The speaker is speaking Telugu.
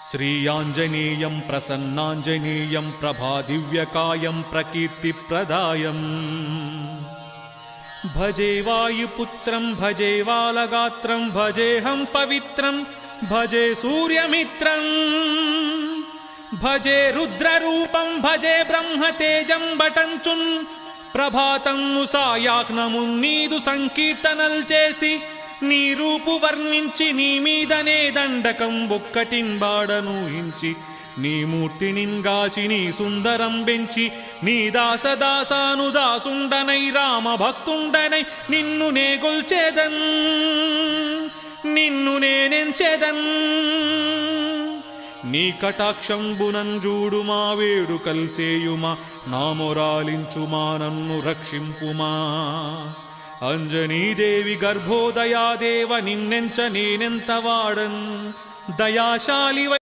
శ్రీయాంజనేయం ప్రసన్నాంజనేయం ప్రభాదివ్యకాయం ప్రకీర్తిప్రదాయం భజే వాయుపుత్రం భజే వాలగాత్రం భజేహం పవిత్రం భజే సూర్యమిత్రం భజే రుద్రరూపం భజే బ్రహ్మతేజం బటంచున్ ప్రభాతము సాయాజ్ఞము నీదు సంకీర్తనల్ చేసి నీ రూపు వర్ణించి నీ మీదనే దండకం ఒక్కటిన్ బాడనూహించి నీ మూర్తినింగాచి నీ సుందరం బెంచి నీ దాసదాసానుదాసుండనై రామ భక్తుండనై నిన్ను నే గొల్చేదన్ నిన్ను నేనెంచెదన్ నీ కటాక్షంబునంజూడుమా వేడుకల్ చేయుమా నా మొరాలించుమా నన్ను రక్షింపుమా అంజనీదేవి గర్భోదయాదేవ నిన్నెంచ నేనెంత వాడన్ దయాశాలివై